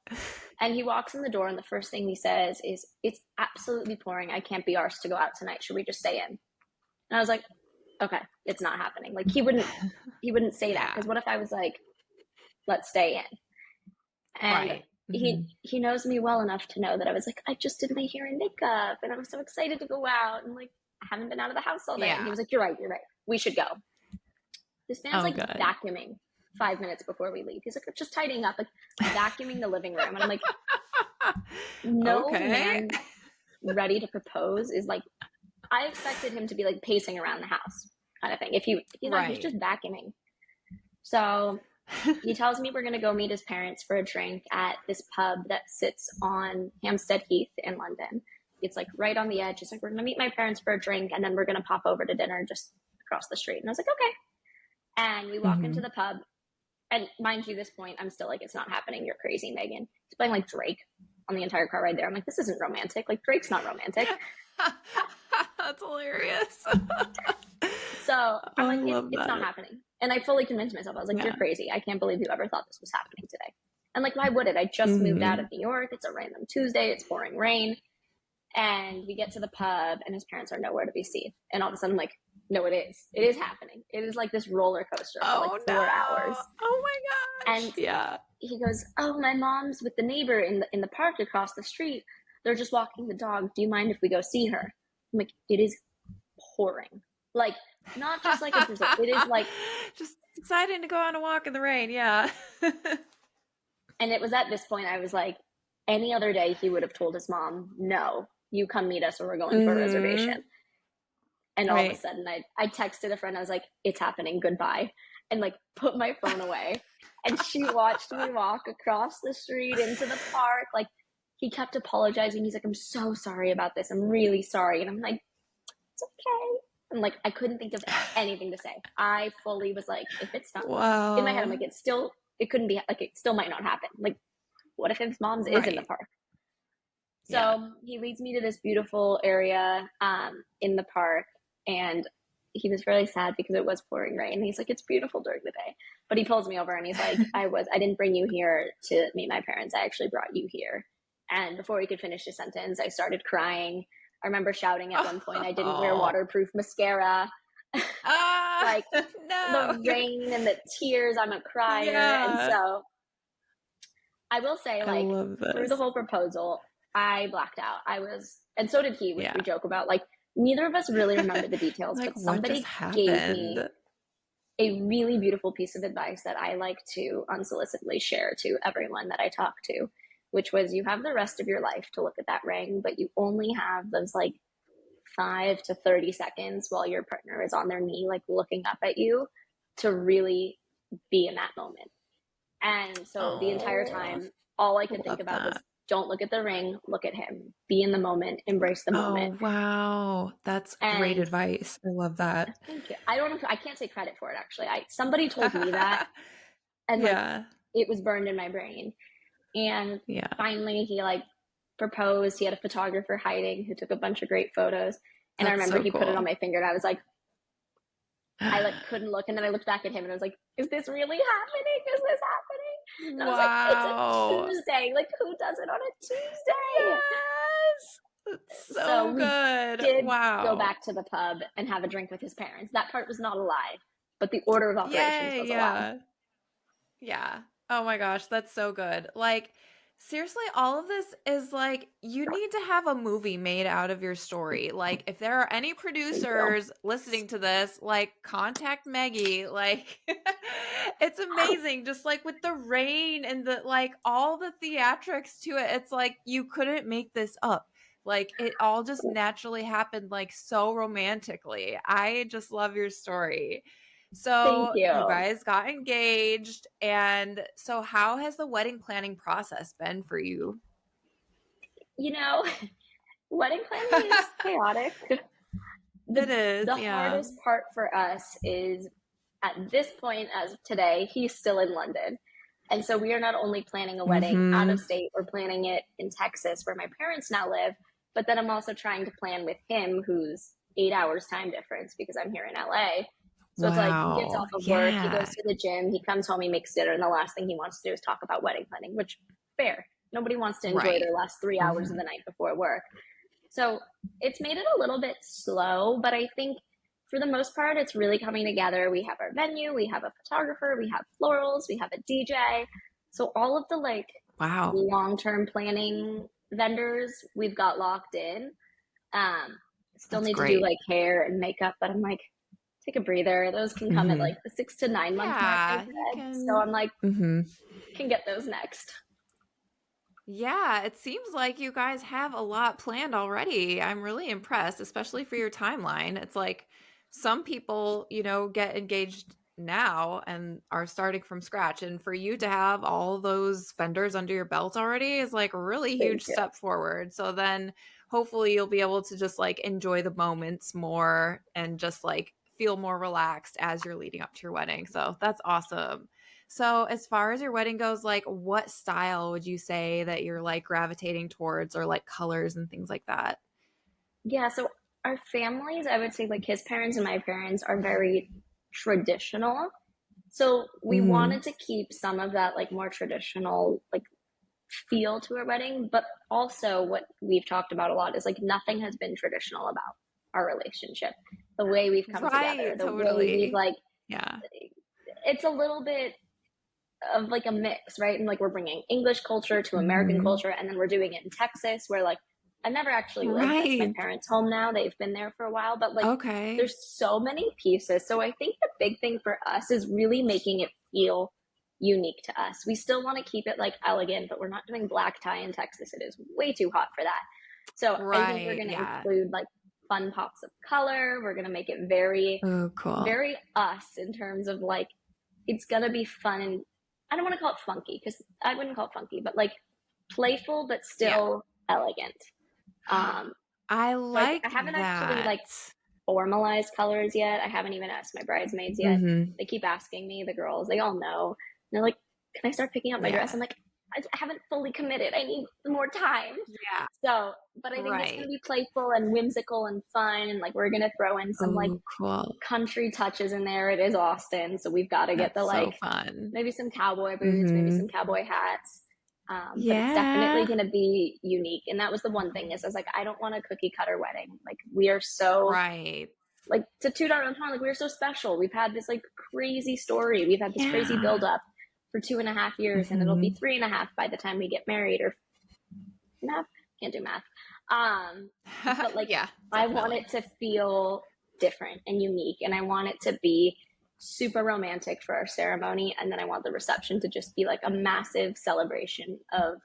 B: and he walks in the door and the first thing he says is, it's absolutely pouring. I can't be arsed to go out tonight. Should we just stay in? And I was like, okay, it's not happening. Like he wouldn't say that.
A: Yeah.
B: Cause what if I was like, let's stay in? And
A: Right. Mm-hmm.
B: he knows me well enough to know that I was like, I just did my hair and makeup and I'm so excited to go out and like I haven't been out of the house all day. And he
A: Yeah.
B: was like, you're right, we should go. This man's
A: Oh,
B: like
A: good.
B: vacuuming 5 minutes before we leave. He's like, just tidying up, like vacuuming the living room. And I'm like, no
A: Okay.
B: man ready to propose is like, I expected him to be like pacing around the house kind of thing. If he's not, he's
A: Right.
B: just vacuuming. So he tells me we're going to go meet his parents for a drink at this pub that sits on Hampstead Heath in London. It's like right on the edge. It's like, we're going to meet my parents for a drink and then we're going to pop over to dinner just across the street. And I was like, okay. And we walk into
A: Mm-hmm.
B: the pub. And mind you, this point, I'm still like, it's not happening. You're crazy, Megan. He's playing like Drake on the entire car ride there. I'm like, this isn't romantic. Like, Drake's not romantic.
A: That's hilarious.
B: So I'm
A: I
B: like,
A: love
B: it's not
A: that.
B: happening. And I fully convinced myself. I was like, you're
A: Yeah.
B: crazy. I can't believe you ever thought this was happening today. And like, why would it? I just moved out
A: Mm-hmm.
B: of New York. It's a random Tuesday. It's pouring rain. And we get to the pub and his parents are nowhere to be seen. And all of a sudden, I'm like, no, it is. It is happening. It is like this roller coaster for like
A: Oh
B: 4 hours.
A: no. Oh my gosh.
B: And
A: Yeah.
B: he goes, oh, my mom's with the neighbor in the park across the street. They're just walking the dog. Do you mind if we go see her? I'm like, it is pouring. Like, not just like a drizzle. It is like,
A: Just deciding to go on a walk in the rain. Yeah.
B: and it was at this point I was like, any other day he would have told his mom, no, you come meet us or we're going to a
A: Mm-hmm.
B: reservation. And all of a
A: Right.
B: sudden I texted a friend. I was like, it's happening. Goodbye. And like put my phone away. And she watched me walk across the street into the park. Like he kept apologizing. He's like, I'm so sorry about this. I'm really sorry. And I'm like, it's okay. And like, I couldn't think of anything to say. I fully was like, if it's not, in my head, I'm
A: Wow.
B: like, it couldn't be, like, it still might not happen. Like, what if his mom's is in the
A: Right.
B: park?
A: Yeah.
B: So he leads me to this beautiful area in the park, and he was really sad because it was pouring rain. He's like, "It's beautiful during the day," but he pulls me over and he's like, I didn't bring you here to meet my parents. I actually brought you here." And before he could finish his sentence, I started crying. I remember shouting at one point, I didn't wear
A: Oh.
B: waterproof mascara.
A: Ah,
B: Like
A: no.
B: the rain and the tears, I'm a crier. And
A: Yeah.
B: so I will say,
A: I
B: like,
A: love
B: through the
A: this.
B: whole proposal, I blacked out. And so did he, which
A: Yeah.
B: we joke about. Like, neither of us really remember the details,
A: Like,
B: but
A: what just
B: somebody gave me
A: happened?
B: a really beautiful piece of advice that I like to unsolicitedly share to everyone that I talk to, which was, you have the rest of your life to look at that ring, but you only have those like 5 to 30 seconds while your partner is on their knee, like looking up at you, to really be in that moment. And so the entire
A: Oh,
B: time, all I
A: I
B: could think
A: love
B: about was,
A: that.
B: don't look at the ring, look at him, be in the moment, embrace the moment.
A: Oh, wow. That's great
B: And
A: advice. I love that.
B: thank you. I don't know, I can't take credit for it actually. Somebody told me that, and like,
A: Yeah.
B: it was burned in my brain. And
A: Yeah.
B: finally he like proposed. He had a photographer hiding who took a bunch of great photos. And I
A: That's
B: remember
A: so
B: he put it on
A: cool.
B: my finger and I was like, I like couldn't look, and then I looked back at him and I was like, is this really happening? Is this happening? And I was like, it's a
A: Wow.
B: Tuesday. Like, who does it on a Tuesday?
A: Yes. That's
B: So
A: so
B: we
A: good.
B: did go
A: Wow.
B: back to the pub and have a drink with his parents. That part was not a lie, but the order of operations
A: Yay.
B: was a lie.
A: Yeah. Yeah. Oh my gosh, that's so good. Like, seriously, all of this is like, you need to have a movie made out of your story. Like, if there are any
B: Thank you.
A: producers listening to this, like, contact Meggy. Like, it's amazing. Just like with the rain and the, like, all the theatrics to it, it's like, you couldn't make this up. Like, it all just naturally happened, like, so romantically. I just love your story.
B: Thank
A: So you
B: you.
A: guys got engaged. And so how has the wedding planning process been for you?
B: You know, wedding planning is chaotic.
A: It
B: the
A: is,
B: The
A: yeah.
B: hardest part for us is, at this point, as of today, he's still in London. And so we are not only planning a wedding out of
A: Mm-hmm.
B: state, we're planning it in Texas where my parents now live, but then I'm also trying to plan with him, who's 8 hours time difference because I'm here in LA. So it's like, he gets
A: Wow.
B: off of work, he
A: Yeah.
B: goes to the gym, he comes home, he makes dinner, and the last thing he wants to do is talk about wedding planning, which, fair. Nobody wants to enjoy
A: Right.
B: their last 3 hours of
A: Mm-hmm.
B: the night before work. So it's made it a little bit slow, but I think for the most part, it's really coming together. We have our venue, we have a photographer, we have florals, we have a DJ. So all of the like
A: Wow.
B: long-term planning vendors we've got locked in. Um, Still
A: That's
B: need to do
A: great.
B: like hair and makeup, but I'm like, take a breather. Those can come at
A: Mm-hmm.
B: like the 6 to 9 month mark, I
A: Yeah, you
B: said. So
A: can.
B: I'm like,
A: Mm-hmm.
B: can get those next.
A: Yeah, it seems like you guys have a lot planned already. I'm really impressed, especially for your timeline. It's like some people, get engaged now and are starting from scratch. And for you to have all those vendors under your belt already is like a really
B: Thank
A: huge
B: you.
A: step forward. So then hopefully you'll be able to just like enjoy the moments more and just like feel more relaxed as you're leading up to your wedding. So that's awesome. So, as far as your wedding goes, like what style would you say that you're like gravitating towards or like colors and things like that?
B: Yeah, so our families, I would say like his parents and my parents are very traditional. So we
A: Mhm.
B: wanted to keep some of that like more traditional like feel to our wedding, but also what we've talked about a lot is like nothing has been traditional about our relationship. The way we've come together,
A: Right,
B: the way we've
A: totally.
B: like,
A: Yeah.
B: it's a little bit of like a mix, right? And like we're bringing English culture to American
A: Mhm.
B: culture, and then we're doing it in Texas, where like I've never actually lived. That's my
A: Right.
B: parents' home now. They've been there for a while, but like
A: Okay.
B: there's so many pieces. So I think the big thing for us is really making it feel unique to us. We still want to keep it like elegant, but we're not doing black tie in Texas. It is way too hot for that. So I think we're
A: Right.
B: going to
A: Yeah.
B: include like fun pops of color. We're going to make it very,
A: Oh, cool.
B: very us in terms of like, it's going to be fun. And I don't want to call it funky because I wouldn't call it funky, but like playful, but
A: Yeah.
B: still elegant. Um,
A: I
B: so I
A: like
B: haven't actually like
A: that.
B: formalized colors yet. I haven't even asked my bridesmaids yet.
A: Mm-hmm.
B: They keep asking me, the girls, they all know. And they're like, can I start picking out my dress?
A: Yeah.
B: I'm like, I haven't fully committed. I need more time.
A: Yeah.
B: So, but I think it's going to
A: Right.
B: be playful and whimsical and fun. And like, we're going to throw in some like
A: Oh, cool.
B: country touches in there. It is Austin. So we've got to get the
A: That's so
B: like,
A: fun.
B: maybe some cowboy boots, maybe
A: Mm-hmm.
B: some cowboy hats. But it's definitely
A: Yeah.
B: going to be unique. And that was the one thing is I was like, I don't want a cookie cutter wedding. Like we are so
A: Right.
B: like to toot our own horn, like we're so special. We've had this like crazy story. We've had this crazy build
A: Yeah.
B: up for 2.5 years, and it'll be
A: Mm-hmm.
B: 3.5 by the time we get married. Or math, can't do math. But like
A: Yeah,
B: I want
A: definitely.
B: it to feel different and unique, and I want it to be super romantic for our ceremony, and then I want the reception to just be like a massive celebration of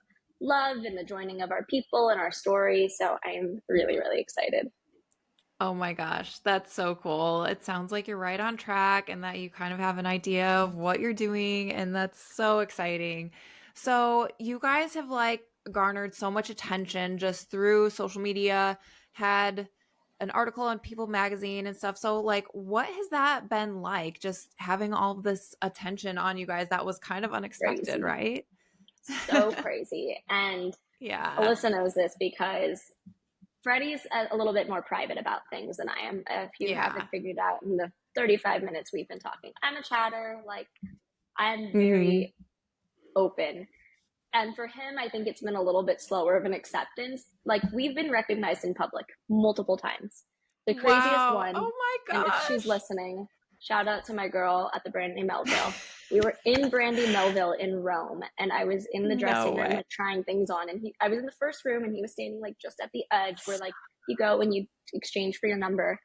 B: love and the joining of our people and our story. So I am really, really excited.
A: Oh my gosh, that's so cool. It sounds like you're right on track and that you kind of have an idea of what you're doing, and that's so exciting. So, you guys have like garnered so much attention just through social media, had an article on People magazine and stuff. So, like, what has that been like just having all this attention on you guys? That was kind of unexpected,
B: Crazy.
A: right?
B: So crazy. And
A: Yeah.
B: Alyssa knows this because Freddie's a little bit more private about things than I am. If you haven't
A: Yeah.
B: figured out in the 35 minutes we've been talking, I'm a chatter. Like, I'm
A: Hmm.
B: very open. And for him, I think it's been a little bit slower of an acceptance. Like, we've been recognized in public multiple times. The craziest
A: Wow.
B: one,
A: Oh my
B: and if she's
A: gosh.
B: listening, shout out to my girl at the Brandy Melville. We were in Brandy Melville in Rome, and I was in the
A: No
B: dressing room,
A: way.
B: like trying things on. And I was in the first room, and he was standing like just at the edge where like you go and you exchange for your number.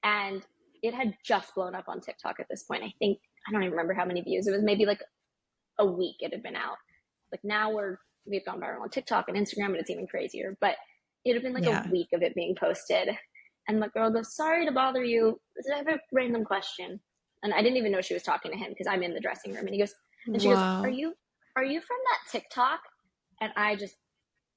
B: And it had just blown up on TikTok at this point. I think I don't even remember how many views. It was maybe like a week it had been out. Like now we've gone viral on TikTok and Instagram, and it's even crazier. But it had been like a
A: Yeah.
B: week of it being posted. And the girl goes, "Sorry to bother you. I have a random question." And I didn't even know she was talking to him because I'm in the dressing room. And he goes, and she goes, "Are
A: Wow.
B: you from that TikTok?" And I just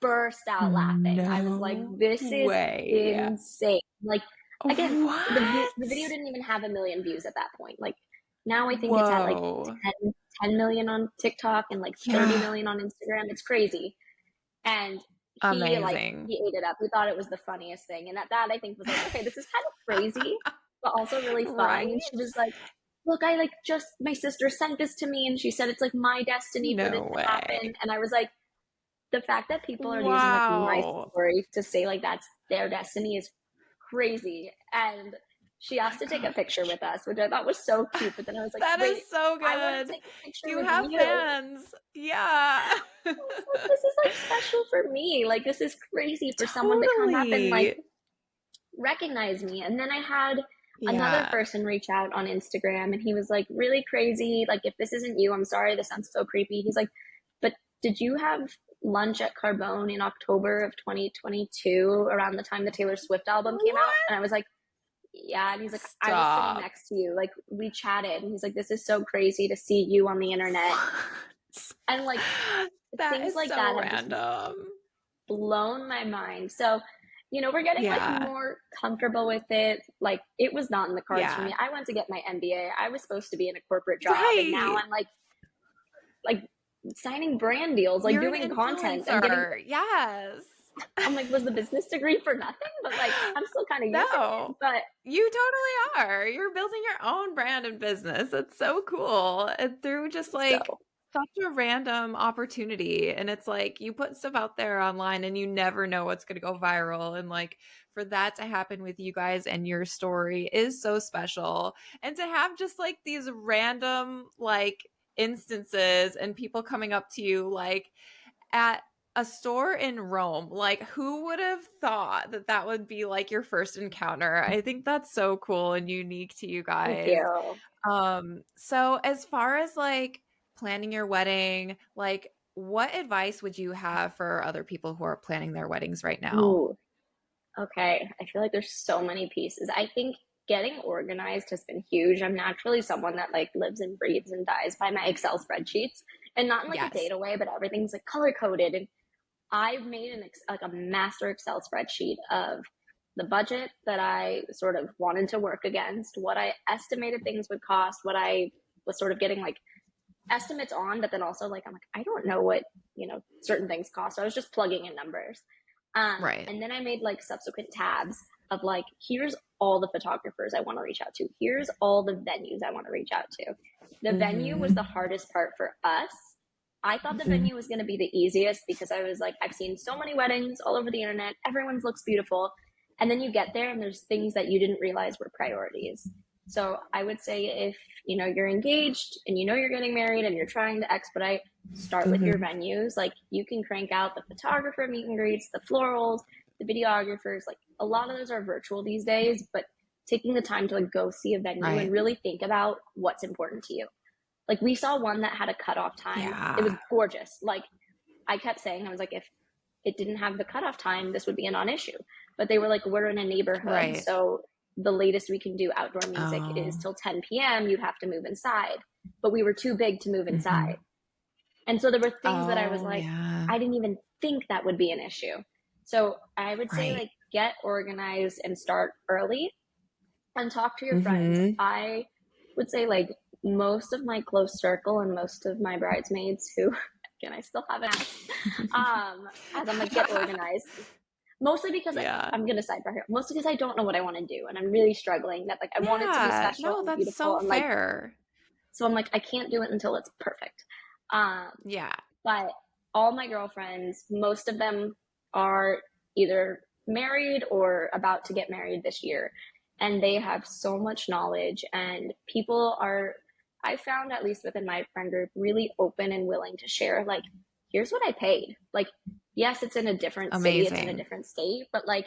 B: burst out laughing. I was like,
A: No
B: "This is
A: way.
B: insane!" Like again, the video
A: What?
B: didn't even have 1 million views at that point. Like now I think it's at like
A: Whoa.
B: 10 million on TikTok and like 30
A: Yeah.
B: million on Instagram. It's crazy. And
A: Amazing.
B: he ate it up. He thought it was the funniest thing. And that I think was like, okay, this is kind of crazy, but also really fun.
A: Right?
B: And she was like, look, I like just my sister sent this to me and she said it's like my destiny for this
A: No
B: to
A: way.
B: happen. And I was like, the fact that people are using like my
A: Wow.
B: story to say like that's their destiny is crazy. And she
A: Oh my
B: asked to take a picture
A: gosh.
B: with us, which I thought was so cute. But then I was like,
A: That is
B: wait,
A: so
B: I want to
A: good.
B: take a picture
A: You
B: with
A: have
B: you.
A: fans. Yeah.
B: I was like, this is like special for me. Like, this is crazy for someone to come up and like
A: Totally.
B: recognize me. And then I had another
A: Yeah.
B: person reach out on Instagram and he was like, really crazy. Like, if this isn't you, I'm sorry. This sounds so creepy. He's like, but did you have lunch at Carbone in October of 2022 around the time the Taylor Swift album came out?
A: What?
B: And I was like, yeah. And he's like, I was sitting
A: Stop.
B: next to you. Like, we chatted. And he's like, this is so crazy to see you on the internet.
A: What?
B: And like,
A: That
B: things
A: is
B: like
A: so
B: that have just
A: random.
B: blown my mind. So, we're getting like
A: Yeah.
B: more comfortable with it. Like it was not in the cards for
A: Yeah.
B: me. I went to get my MBA. I was supposed to be in a corporate job and now
A: Right.
B: I'm like signing brand deals, like
A: You're an
B: doing content and getting
A: influencer. Yes.
B: I'm like, was the business degree for nothing? But like I'm still kind of using it.
A: No,
B: But
A: you totally are. You're building your own brand and business. It's so cool. And through just like
B: so
A: such a random opportunity. And it's like you put stuff out there online and you never know what's going to go viral. And like for that to happen with you guys and your story is so special. And to have just like these random like instances and people coming up to you like at a store in Rome. Like, who would have thought that that would be like your first encounter? I think that's so cool and unique to you
B: thank
A: guys.
B: you.
A: So as far as like planning your wedding, like what advice would you have for other people who are planning their weddings right now?
B: Ooh, okay. I feel like there's so many pieces. I think getting organized has been huge. I'm naturally someone that like lives and breathes and dies by my Excel spreadsheets, and not in like a
A: Yes.
B: data way, but everything's like color coded. And I've made like a master Excel spreadsheet of the budget that I sort of wanted to work against, what I estimated things would cost, what I was sort of getting like estimates on, but then also like I'm like, I don't know what, certain things cost. So I was just plugging in numbers.
A: Right.
B: And then I made like subsequent tabs of like, here's all the photographers I want to reach out to. Here's all the venues I want to reach out to. The venue was the
A: Mm-hmm.
B: hardest part for us. I thought the
A: Mm-hmm.
B: venue was going to be the easiest because I was like, I've seen so many weddings all over the internet. Everyone's looks beautiful. And then you get there and there's things that you didn't realize were priorities. So I would say if, you're engaged and you're getting married and you're trying to expedite, start with your
A: Mm-hmm.
B: venues. Like you can crank out the photographer meet and greets, the florals, the videographers. Like a lot of those are virtual these days, but taking the time to like go see a venue and
A: Right.
B: really think about what's important to you. Like we saw one that had a cutoff time. It was
A: Yeah.
B: gorgeous. Like I kept saying, I was like, if it didn't have the cutoff time, this would be a non-issue. But they were like, we're in a neighborhood,
A: Right.
B: so the latest we can do outdoor music is
A: Oh.
B: till 10 p.m. You'd have to move inside. But we were too big to move
A: Mm-hmm.
B: inside. And so there were things that I was
A: Oh,
B: like,
A: yeah.
B: I didn't even think that would be an issue. So I would say
A: Right.
B: like get organized and start early and talk to your friends.
A: Mm-hmm.
B: I would say like most of my close circle and most of my bridesmaids who again I still haven't asked, as I'm like get organized. Mostly because
A: Yeah.
B: I'm gonna sidebar here. Mostly because I don't know what I want to do and I'm really struggling. That like I want it to be
A: Yeah.
B: special
A: No,
B: and
A: that's
B: beautiful
A: so
B: and like
A: fair.
B: so I'm like I can't do it until it's perfect. Um,
A: Yeah.
B: but all my girlfriends, most of them are either married or about to get married this year. And they have so much knowledge, and people are, I found, at least within my friend group, really open and willing to share, like, here's what I paid. Like, yes, it's in a different city, it's in a
A: Amazing.
B: different state, but like,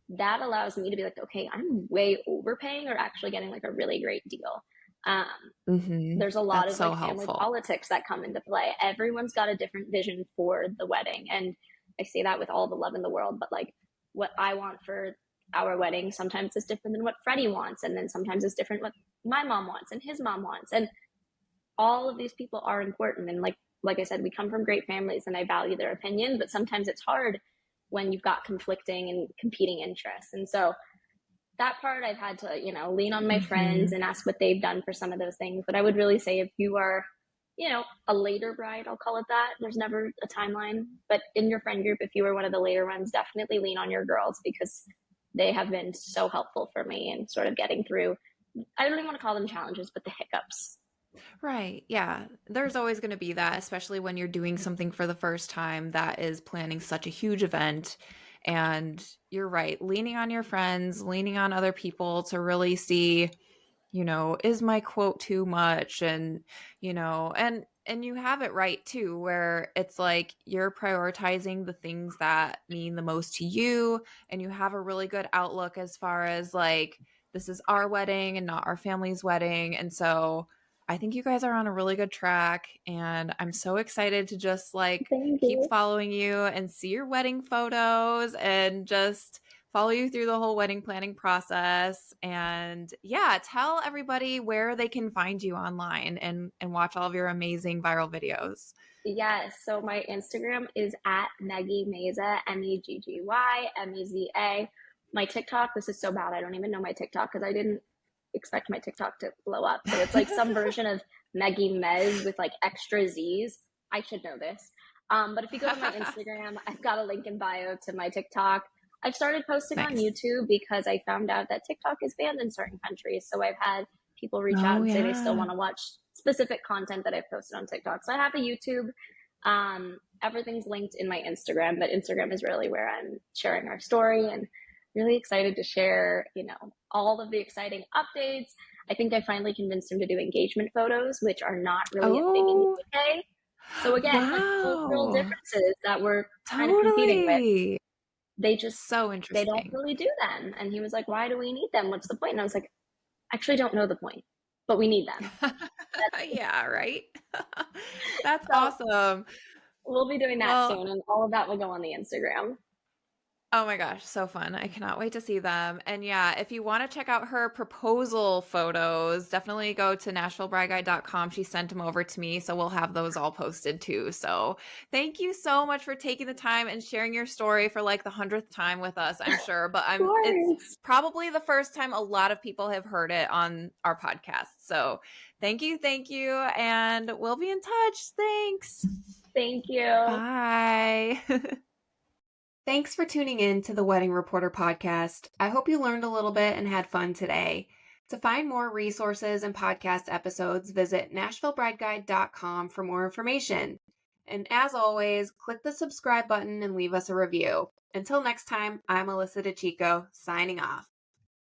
B: that allows me to be like, okay, I'm way overpaying or actually getting like a really great deal. Um,
A: Mm-hmm.
B: there's a lot
A: That's
B: of
A: so
B: like family
A: helpful.
B: politics that come into play. Everyone's got a different vision for the wedding. And I say that with all the love in the world, but like what I want for our wedding sometimes is different than what Freddie wants. And then sometimes it's different what my mom wants and his mom wants. And all of these people are important. And like I said, we come from great families and I value their opinion, but sometimes it's hard when you've got conflicting and competing interests. And so that part I've had to, lean on my friends
A: Mm-hmm.
B: and ask what they've done for some of those things. But I would really say if you are, a later bride, I'll call it that. There's never a timeline. But in your friend group, if you were one of the later ones, definitely lean on your girls because they have been so helpful for me in sort of getting through. I don't even want to call them challenges, but the hiccups.
A: Right. Yeah. There's always going to be that, especially when you're doing something for the first time that is planning such a huge event. And you're right, leaning on your friends, leaning on other people to really see, is my quote too much? And you have it right too, where it's like you're prioritizing the things that mean the most to you, and you have a really good outlook as far as like, this is our wedding and not our family's wedding. And so I think you guys are on a really good track, and I'm so excited to just like
B: Thank
A: keep
B: you.
A: following you and see your wedding photos and just follow you through the whole wedding planning process. And yeah, tell everybody where they can find you online and watch all of your amazing viral videos.
B: Yes. So my Instagram is at Meggy Meza, Meggymeza. My TikTok, this is so bad. I don't even know my TikTok because I didn't expect my TikTok to blow up. So it's like some version of Meggy Mez with like extra Z's. I should know this. But if you go to my Instagram, I've got a link in bio to my TikTok. I've started posting on
A: Nice.
B: YouTube because I found out that TikTok is banned in certain countries. So I've had people reach out
A: Oh
B: and say they still
A: yeah.
B: want to watch specific content that I've posted on TikTok. So I have a YouTube. Everything's linked in my Instagram, but Instagram is really where I'm sharing our story and really excited to share, all of the exciting updates. I think I finally convinced him to do engagement photos, which are not really a thing in the
A: Oh,
B: UK. So again, like cultural
A: wow.
B: differences that we're kind of competing with,
A: Totally.
B: they just
A: So
B: they don't
A: interesting.
B: really do them. And he was like, "Why do we need them? What's the point?" And I was like, "Actually, don't know the point, but we need them."
A: Yeah, right. That's
B: So
A: awesome.
B: we'll be doing that
A: Well,
B: soon, and all of that will go on the Instagram.
A: Oh my gosh, so fun. I cannot wait to see them. And yeah, if you want to check out her proposal photos, definitely go to NashvilleBrideGuide.com. She sent them over to me, so we'll have those all posted too. So thank you so much for taking the time and sharing your story for like the 100th time with us, I'm sure. But
B: Of
A: it's
B: course.
A: probably the first time a lot of people have heard it on our podcast. So thank you, and we'll be in touch. Thanks.
B: Thank you.
A: Bye. Thanks for tuning in to the Wedding Reporter podcast. I hope you learned a little bit and had fun today. To find more resources and podcast episodes, visit NashvilleBrideGuide.com for more information. And as always, click the subscribe button and leave us a review. Until next time, I'm Alyssa DeChico, signing off.